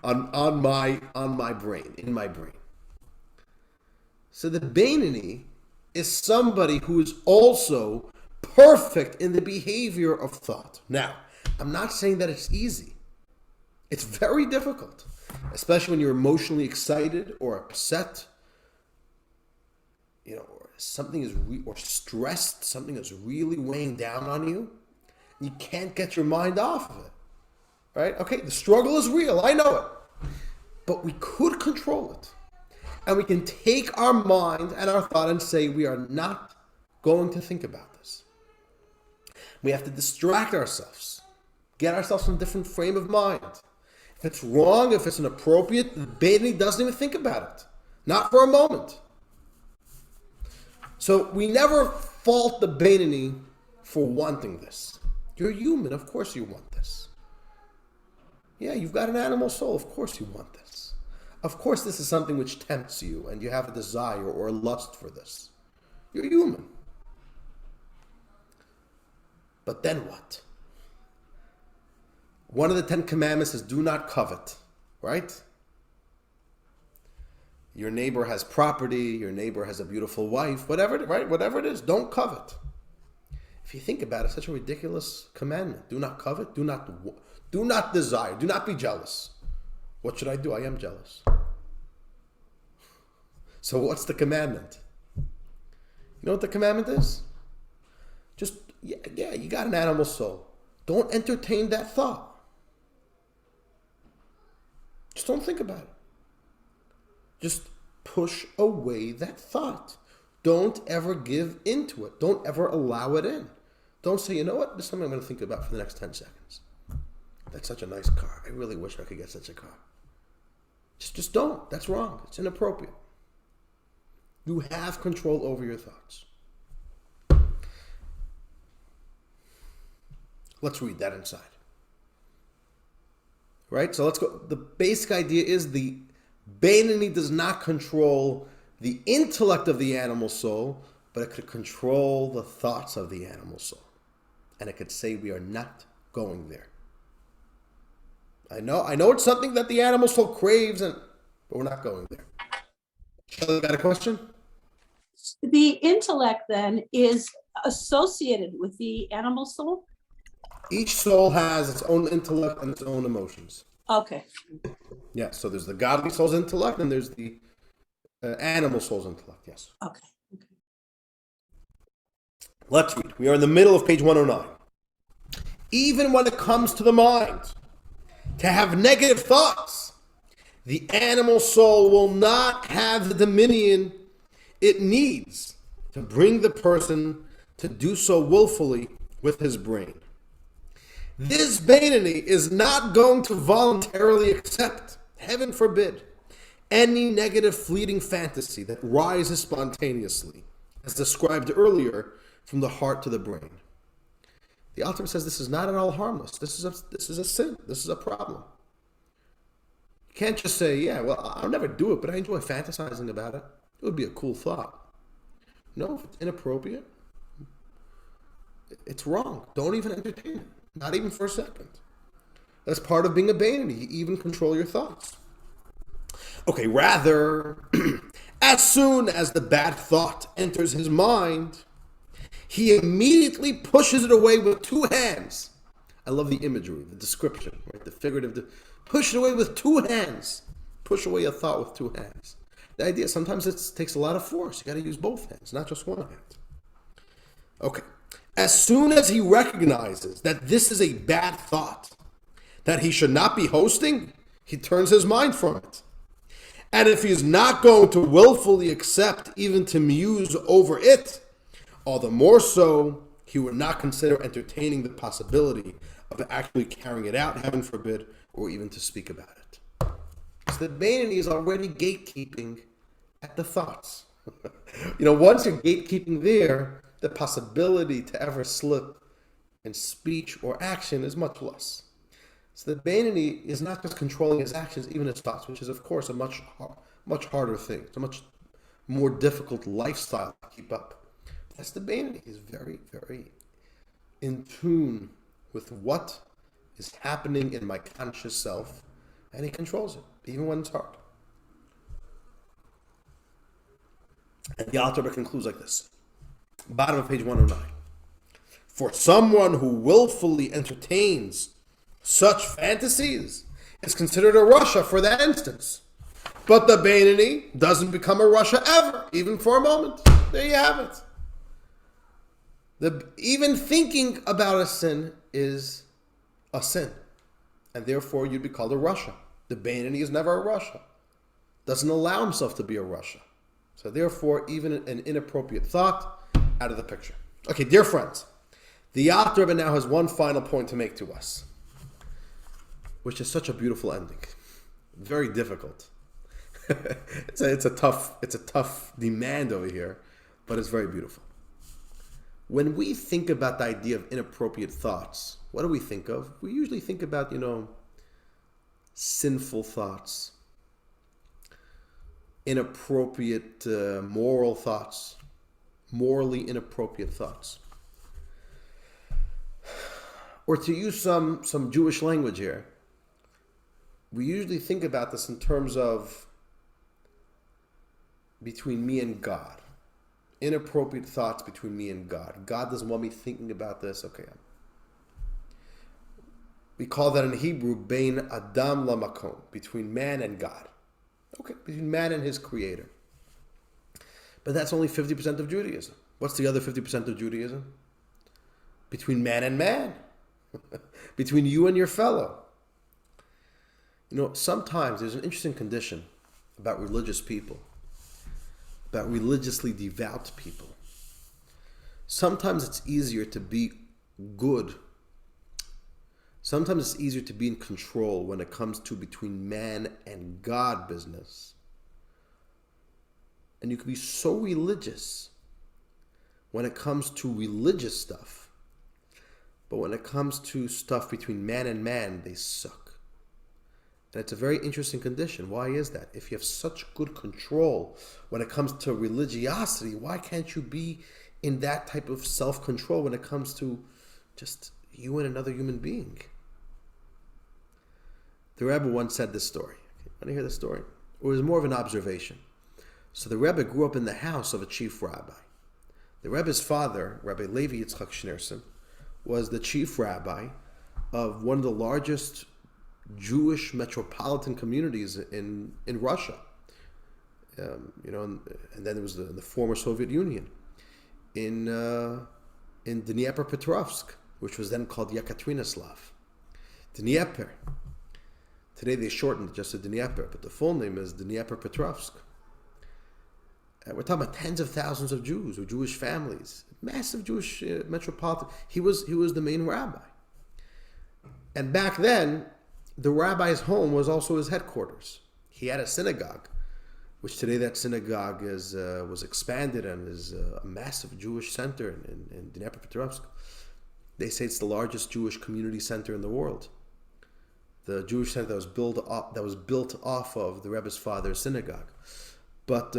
on my brain, in my brain. So the Beinoni is somebody who is also perfect in the behavior of thought. Now, I'm not saying that it's easy. It's very difficult, especially when you're emotionally excited or upset, or something is or stressed, something is really weighing down on you. You can't get your mind off of it, right? Okay, the struggle is real. I know it, but we could control it, and we can take our mind and our thought and say we are not going to think about this. We have to distract ourselves, get ourselves in a different frame of mind. If it's wrong, if it's inappropriate, the Beinoni doesn't even think about it. Not for a moment. So we never fault the Beinoni for wanting this. You're human, of course you want this. Yeah, you've got an animal soul, of course you want this. Of course this is something which tempts you and you have a desire or a lust for this. You're human. But then what? One of the 10 commandments is do not covet, right? Your neighbor has property, your neighbor has a beautiful wife, whatever, right? Whatever it is, don't covet. If you think about it, such a ridiculous commandment. Do not covet, do not desire, do not be jealous. What should I do? I am jealous. So what's the commandment? You know what the commandment is? Just, yeah, you got an animal soul. Don't entertain that thought. Just don't think about it. Just push away that thought. Don't ever give into it. Don't ever allow it in. Don't say, you know what, this is something I'm going to think about for the next 10 seconds. That's such a nice car. I really wish I could get such a car. Just don't. That's wrong. It's inappropriate. You have control over your thoughts. Let's read that inside. Right? So let's go. The basic idea is the Beinoni does not control the intellect of the animal soul, but it could control the thoughts of the animal soul. And it could say we are not going there. I know it's something that the animal soul craves, but we're not going there. Shelley, got a question? The intellect then is associated with the animal soul? Each soul has its own intellect and its own emotions. Okay. Yeah, so there's the godly soul's intellect and there's the animal soul's intellect, yes. Okay. Let's read. We are in the middle of page 109. Even when it comes to the mind, to have negative thoughts, the animal soul will not have the dominion it needs to bring the person to do so willfully with his brain. This Beinoni is not going to voluntarily accept, heaven forbid, any negative fleeting fantasy that rises spontaneously, as described earlier, from the heart to the brain. The author says this is not at all harmless. This is a sin. This is a problem. You can't just say, yeah, well, I'll never do it, but I enjoy fantasizing about it. It would be a cool thought. No, if it's inappropriate, it's wrong. Don't even entertain it. Not even for a second. That's part of being a Beinoni. You even control your thoughts. Okay, rather, as soon as the bad thought enters his mind, he immediately pushes it away with two hands. I love the imagery, the description, right? The figurative. Push it away with two hands. Push away a thought with two hands. The idea, sometimes it takes a lot of force. You got to use both hands, not just one hand. Okay. As soon as he recognizes that this is a bad thought, that he should not be hosting, he turns his mind from it. And if he's not going to willfully accept, even to muse over it, all the more so, he would not consider entertaining the possibility of actually carrying it out, heaven forbid, or even to speak about it. So the Beinoni is already gatekeeping at the thoughts. Once you're gatekeeping there, the possibility to ever slip in speech or action is much less. So the Beinoni is not just controlling his actions, even his thoughts, which is, of course, a much harder thing. It's a much more difficult lifestyle to keep up. That's the Beinoni. He's very, very in tune with what is happening in my conscious self, and he controls it, even when it's hard. And the Alter Rebbe concludes like this. Bottom of page 109. For someone who willfully entertains such fantasies is considered a Rasha for that instance. But the Beinoni doesn't become a Rasha ever, even for a moment. There you have it. Even thinking about a sin is a sin. And therefore you'd be called a Rasha. The Beinoni is never a Rasha. Doesn't allow himself to be a Rasha. So therefore, even an inappropriate thought, out of the picture. Okay, dear friends, the Alter Rebbe now has one final point to make to us, which is such a beautiful ending. Very difficult. it's a tough demand over here, but it's very beautiful. When we think about the idea of inappropriate thoughts, what do we think of? We usually think about, sinful thoughts, inappropriate moral thoughts, morally inappropriate thoughts. Or to use some Jewish language here, we usually think about this in terms of between me and God. Inappropriate thoughts between me and God. God doesn't want me thinking about this. Okay. We call that in Hebrew, Bein Adam Lamakom, between man and God. Okay, between man and his creator. But that's only 50% of Judaism. What's the other 50% of Judaism? Between man. Between you and your fellow. Sometimes there's an interesting condition about religious people, about religiously devout people. Sometimes it's easier to be good. Sometimes it's easier to be in control when it comes to between man and God business. And you can be so religious when it comes to religious stuff. But when it comes to stuff between man and man, they suck. And it's a very interesting condition. Why is that? If you have such good control when it comes to religiosity, why can't you be in that type of self-control when it comes to just you and another human being? The Rebbe once said this story. Want to hear the story? Or it was more of an observation. So the Rebbe grew up in the house of a chief rabbi. The Rebbe's father, Rabbi Levi Yitzchak Schneerson, was the chief rabbi of one of the largest Jewish metropolitan communities in Russia. And then it was the former Soviet Union in Dnipropetrovsk, which was then called Yekaterinoslav. Dnieper. Today they shortened it just to Dnieper, but the full name is Dnipropetrovsk. We're talking about tens of thousands of Jews or Jewish families, massive Jewish metropolitan. He was the main rabbi, and back then, the rabbi's home was also his headquarters. He had a synagogue, which today that synagogue was expanded and is a massive Jewish center in Dnipropetrovsk. They say it's the largest Jewish community center in the world. The Jewish center that was built off of the Rebbe's father's synagogue, but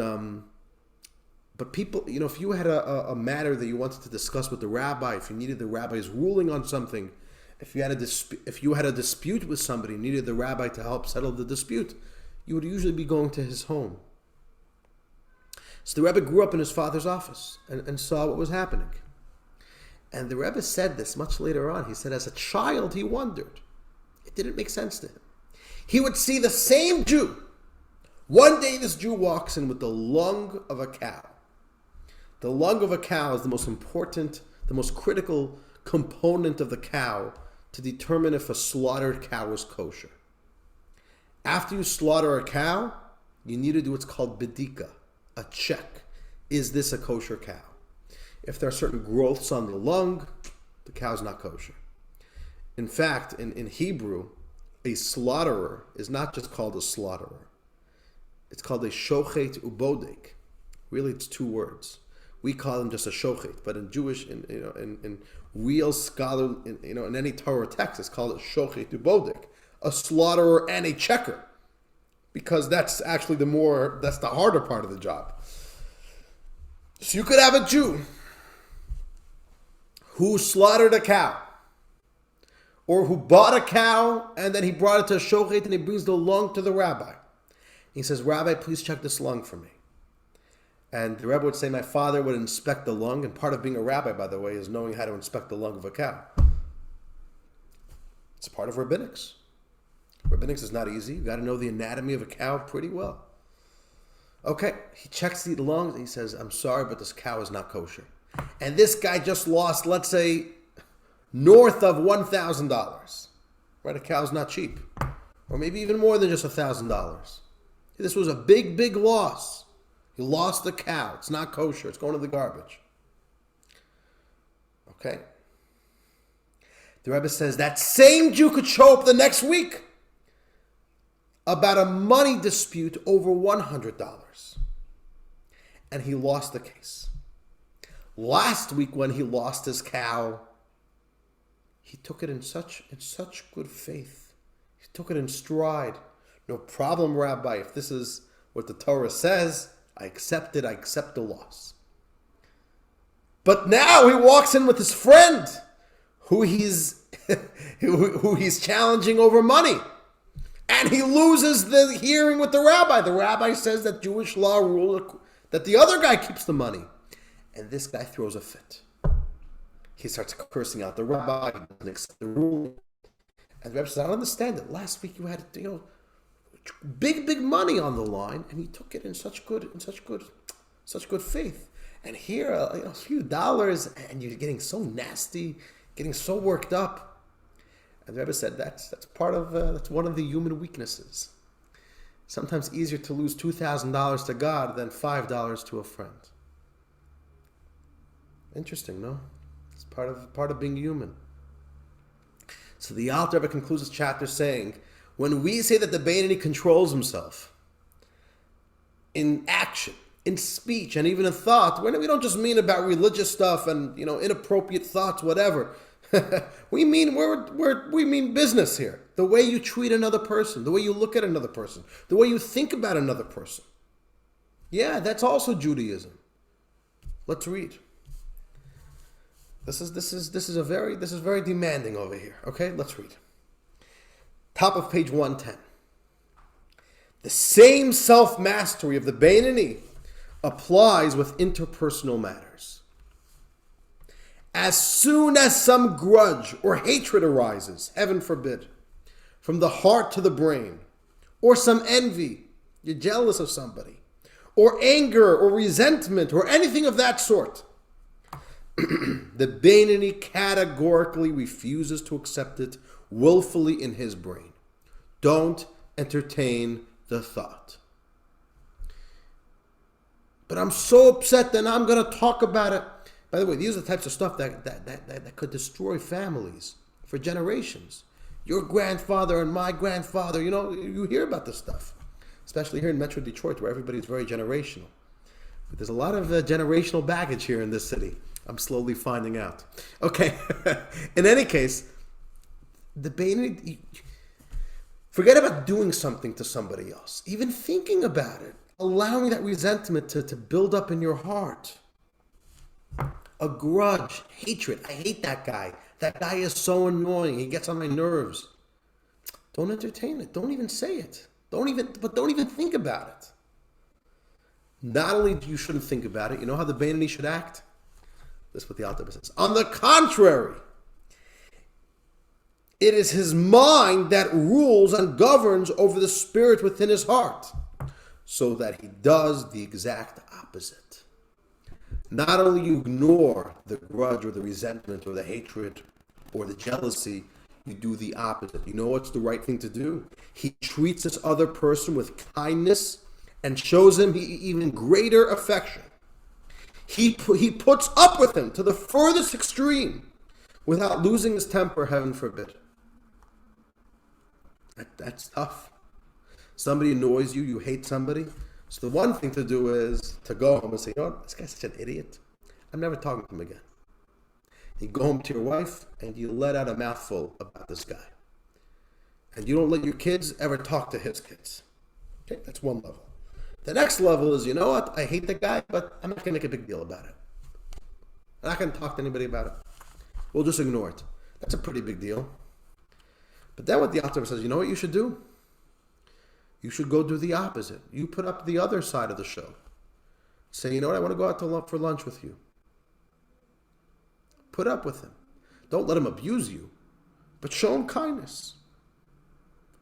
people, if you had a matter that you wanted to discuss with the rabbi, if you needed the rabbi's ruling on something, if you had a dispute with somebody, needed the rabbi to help settle the dispute, you would usually be going to his home. So the Rebbe grew up in his father's office and saw what was happening. And the Rebbe said this much later on. He said, as a child, he wondered. It didn't make sense to him. He would see the same Jew. One day this Jew walks in with the lung of a cow. The lung of a cow is the most important, the most critical component of the cow to determine if a slaughtered cow is kosher. After you slaughter a cow, you need to do what's called bedika, a check. Is this a kosher cow? If there are certain growths on the lung, the cow's not kosher. In fact, in Hebrew, a slaughterer is not just called a slaughterer. It's called a shochet ubodek. Really, it's two words. We call them just a shochet, but in Jewish, in real scholar, in any Torah text, it's called a shochet ubodek, a slaughterer and a checker, because that's actually that's the harder part of the job. So you could have a Jew who slaughtered a cow, or who bought a cow and then he brought it to a shochet and he brings the lung to the rabbi. He says, Rabbi, please check this lung for me. And the Rebbe would say, my father would inspect the lung, and part of being a rabbi, by the way, is knowing how to inspect the lung of a cow. It's part of rabbinics. Rabbinics is not easy. You've got to know the anatomy of a cow pretty well. Okay, he checks the lungs, and he says, I'm sorry, but this cow is not kosher. And this guy just lost, let's say, north of $1,000. Right, a cow's not cheap. Or maybe even more than just $1,000. This was a big, big loss. He lost the cow. It's not kosher. It's going to the garbage. Okay? The Rebbe says that same Jew could show up the next week about a money dispute over $100. And he lost the case. Last week when he lost his cow, he took it in such good faith. He took it in stride. No problem, Rabbi. If this is what the Torah says, I accept it. I accept the loss. But now he walks in with his friend, who he's challenging over money, and he loses the hearing with the rabbi. The rabbi says that Jewish law rule that the other guy keeps the money, and this guy throws a fit. He starts cursing out the rabbi. He doesn't accept the ruling, and the rabbi says, "I don't understand it. Last week you had big money on the line, and he took it in such good faith. And here, a few dollars, and you're getting so nasty, getting so worked up." And the Rebbe said that's one of the human weaknesses. Sometimes easier to lose $2,000 to God than $5 to a friend. Interesting, no? It's part of being human. So the Alter Rebbe concludes this chapter saying, when we say that the Beinoni controls himself in action, in speech, and even in thought, we don't just mean about religious stuff and inappropriate thoughts, whatever. we mean business here. The way you treat another person, the way you look at another person, the way you think about another person. Yeah, that's also Judaism. Let's read. This is very demanding over here. Okay, let's read. Top of page 110. The same self-mastery of the Beinoni applies with interpersonal matters. As soon as some grudge or hatred arises, heaven forbid, from the heart to the brain, or some envy, you're jealous of somebody, or anger or resentment or anything of that sort, the Beinoni categorically refuses to accept it willfully in his brain. Don't entertain the thought. But I'm so upset that I'm going to talk about it. By the way, these are the types of stuff that could destroy families for generations. Your grandfather and my grandfather, you hear about this stuff, especially here in Metro Detroit, where everybody's very generational. But there's a lot of generational baggage here in this city. I'm slowly finding out. Okay, in any case, the Beinoni, forget about doing something to somebody else, even thinking about it, allowing that resentment to build up in your heart. A grudge, hatred. I hate that guy. That guy is so annoying. He gets on my nerves. Don't entertain it. Don't even say it. Don't even think about it. Not only you shouldn't think about it, you know how the Beinoni should act? That's what the Alter Rebbe says. On the contrary, it is his mind that rules and governs over the spirit within his heart, so that he does the exact opposite. Not only you ignore the grudge or the resentment or the hatred or the jealousy, you do the opposite. You know what's the right thing to do? He treats this other person with kindness and shows him even greater affection. He puts up with him to the furthest extreme without losing his temper, heaven forbid. That's tough. Somebody annoys you, you hate somebody. So the one thing to do is to go home and say, this guy's such an idiot. I'm never talking to him again. You go home to your wife and you let out a mouthful about this guy. And you don't let your kids ever talk to his kids. Okay, that's one level. The next level is, I hate the guy, but I'm not going to make a big deal about it. I'm not going to talk to anybody about it. We'll just ignore it. That's a pretty big deal. But then what the Alter Rebbe says, you know what you should do? You should go do the opposite. You put up the other side of the show. Say, you know what, I want to go out for lunch with you. Put up with him. Don't let him abuse you, but show him kindness.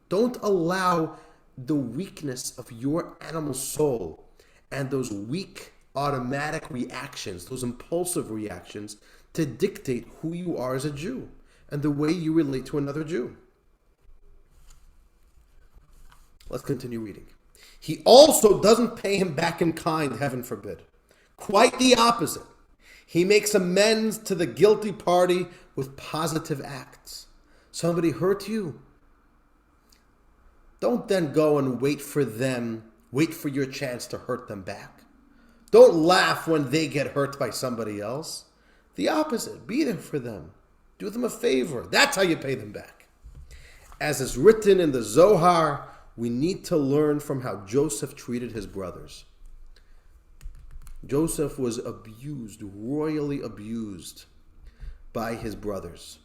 Don't allow the weakness of your animal soul and those weak automatic reactions, those impulsive reactions, to dictate who you are as a Jew and the way you relate to another Jew. Let's continue reading. He also doesn't pay him back in kind, heaven forbid. Quite the opposite. He makes amends to the guilty party with positive acts. Somebody hurt you. Don't then go and wait for your chance to hurt them back. Don't laugh when they get hurt by somebody else. The opposite. Be there for them. Do them a favor. That's how you pay them back. As is written in the Zohar, we need to learn from how Joseph treated his brothers. Joseph was abused, royally abused by his brothers.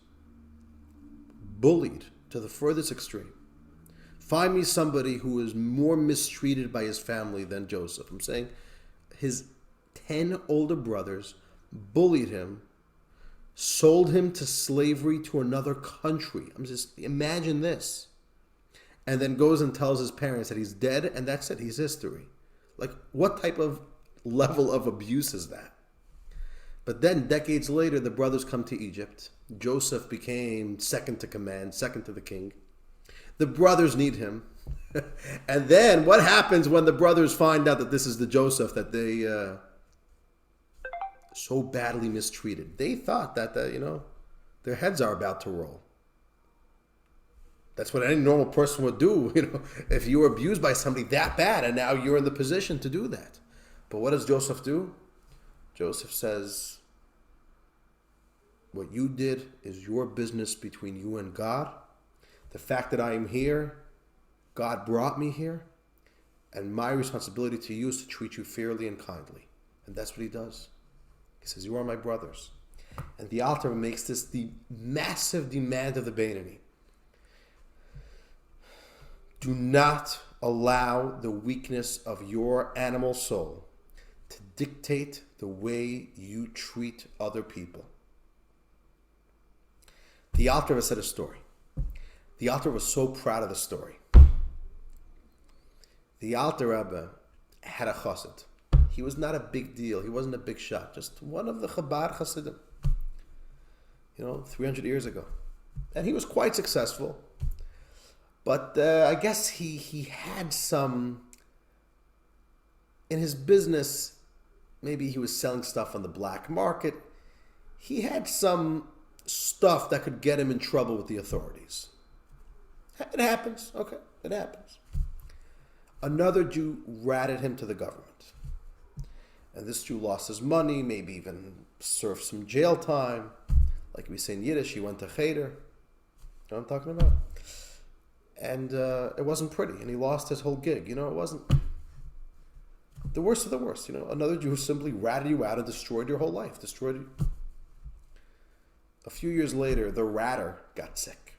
Bullied to the furthest extreme. Find me somebody who is more mistreated by his family than Joseph. I'm saying his 10 older brothers bullied him, sold him to slavery to another country. Imagine this. And then goes and tells his parents that he's dead, and that's it. He's history. Like, what type of level of abuse is that? But then, decades later, the brothers come to Egypt. Joseph became second to command, second to the king. The brothers need him. And then, what happens when the brothers find out that this is the Joseph that they so badly mistreated? They thought that, their heads are about to roll. That's what any normal person would do, if you were abused by somebody that bad and now you're in the position to do that. But what does Joseph do? Joseph says, what you did is your business between you and God. The fact that I am here, God brought me here, and my responsibility to you is to treat you fairly and kindly. And that's what he does. He says, you are my brothers. And the Alter makes this the massive demand of the Beinoni. Do not allow the weakness of your animal soul to dictate the way you treat other people. The Alter said a story. The Alter was so proud of the story. The Alter Rebbe had a chassid. He was not a big deal. He wasn't a big shot. Just one of the Chabad chassidim. 300 years ago. And he was quite successful. But I guess he had some, in his business, maybe he was selling stuff on the black market. He had some stuff that could get him in trouble with the authorities. It happens. Okay, it happens. Another Jew ratted him to the government. And this Jew lost his money, maybe even served some jail time. Like we say in Yiddish, he went to cheder. You know what I'm talking about? And it wasn't pretty, and he lost his whole gig. It wasn't the worst of the worst. Another Jew who simply ratted you out and destroyed your whole life, destroyed you. A few years later, the ratter got sick,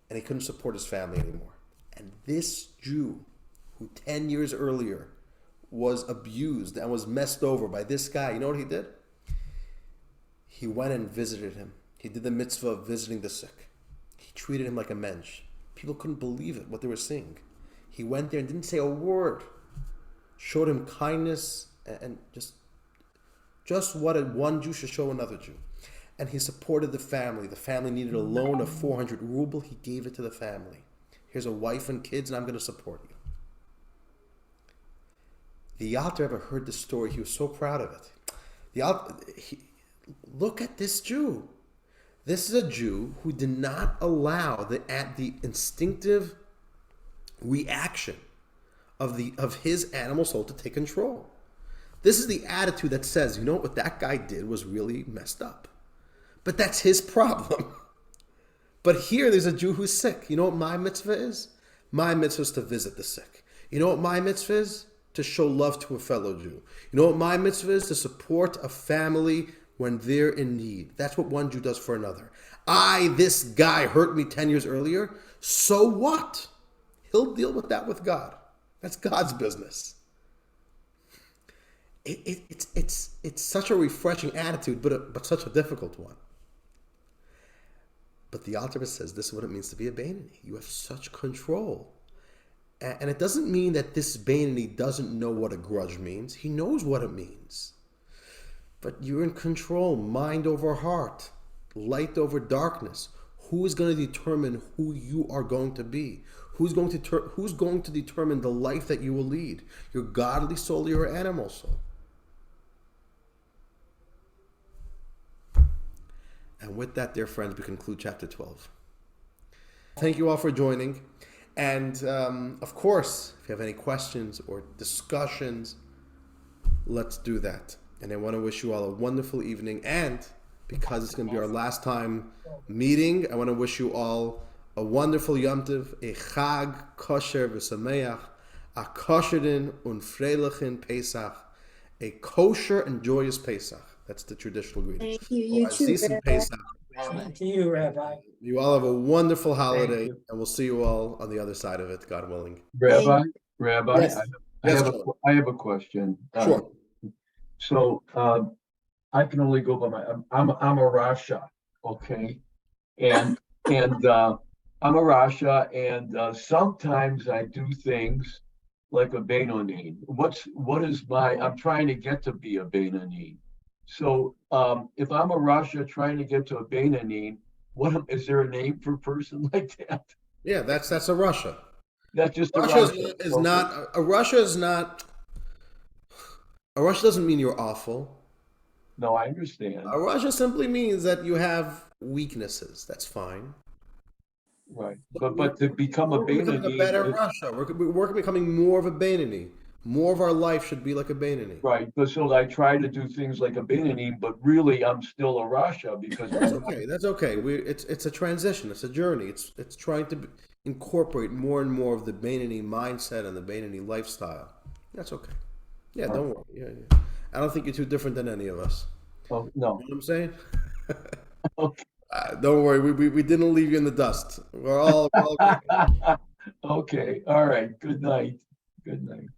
and he couldn't support his family anymore. And this Jew, who 10 years earlier was abused and was messed over by this guy, you know what he did? He went and visited him. He did the mitzvah of visiting the sick. He treated him like a mensch. People couldn't believe it, what they were seeing. He went there and didn't say a word. Showed him kindness and just what one Jew should show another Jew. And he supported the family. The family needed a loan of 400 ruble. He gave it to the family. Here's a wife and kids, and I'm going to support you. The Alter Rebbe heard this story. He was so proud of it. Look at this Jew. This is a Jew who did not allow the instinctive reaction of his animal soul to take control. This is the attitude that says, what that guy did was really messed up. But that's his problem. But here there's a Jew who's sick. You know what my mitzvah is? My mitzvah is to visit the sick. You know what my mitzvah is? To show love to a fellow Jew. You know what my mitzvah is? To support a family when they're in need. That's what one Jew does for another. This guy hurt me 10 years earlier. So what? He'll deal with that with God. That's God's business. it's such a refreshing attitude, but such a difficult one. But the Alter Rebbe says this is what it means to be a Beinoni. You have such control. And it doesn't mean that this Beinoni doesn't know what a grudge means. He knows what it means. But you're in control, mind over heart, light over darkness. Who is going to determine who you are going to be? Who's going to determine the life that you will lead? Your godly soul or your animal soul? And with that, dear friends, we conclude chapter 12. Thank you all for joining. And of course, if you have any questions or discussions, let's do that. And I want to wish you all a wonderful evening. And because it's going to be our last time meeting, I want to wish you all a wonderful Yom Tov, a Chag kosher v'sameach, a kosherin und freilichen Pesach, a kosher and joyous Pesach. That's the traditional greeting. Thank you. You too, Rabbi. Pesach. Thank you, Rabbi. You all have a wonderful holiday, and we'll see you all on the other side of it, God willing. Rabbi, Yes. I have a question. Sure. So I can only go by I'm a Rasha, okay, and I'm a Rasha, and sometimes I do things like a Beinoni. I'm trying to get to be a Beinoni. So if I'm a Rasha trying to get to a Beinoni, is there a name for a person like that? Yeah, that's a Russia. That's just Russia is not a Russia is not a Russia doesn't mean you're awful. No, I understand. A Russia simply means that you have weaknesses. That's fine. Right, but to become a We're becoming Beinoni, a better Russia. We're becoming more of a Beinoni. More of our life should be like a Beinoni. right? But so I try to do things like a Beinoni, but really I'm still a Rasha because That's okay. That's okay. It's a transition. It's a journey. It's trying to incorporate more and more of the Beinoni mindset and the Beinoni lifestyle. That's okay. Yeah, don't worry. Yeah. I don't think you're too different than any of us. Oh, no. You know what I'm saying? Okay. Don't worry. We didn't leave you in the dust. We're all good. Okay. All right. Good night. Good night.